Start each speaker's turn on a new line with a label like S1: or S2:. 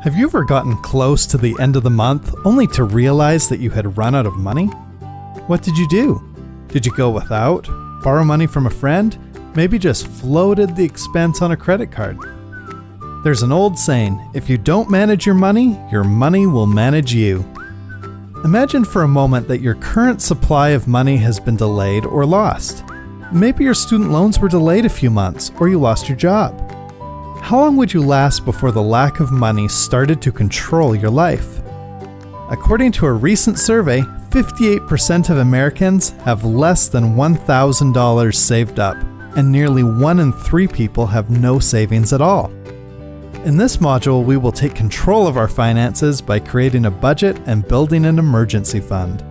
S1: Have you ever gotten close to the end of the month only to realize that you had run out of money? What did you do? Did you go without? Borrow money from a friend? Maybe just floated the expense on a credit card? There's an old saying, if you don't manage your money will manage you. Imagine for a moment that your current supply of money has been delayed or lost. Maybe your student loans were delayed a few months, or you lost your job. How long would you last before the lack of money started to control your life? According to a recent survey, 58% of Americans have less than $1,000 saved up, and nearly 1 in 3 people have no savings at all. In this module, we will take control of our finances by creating a budget and building an emergency fund.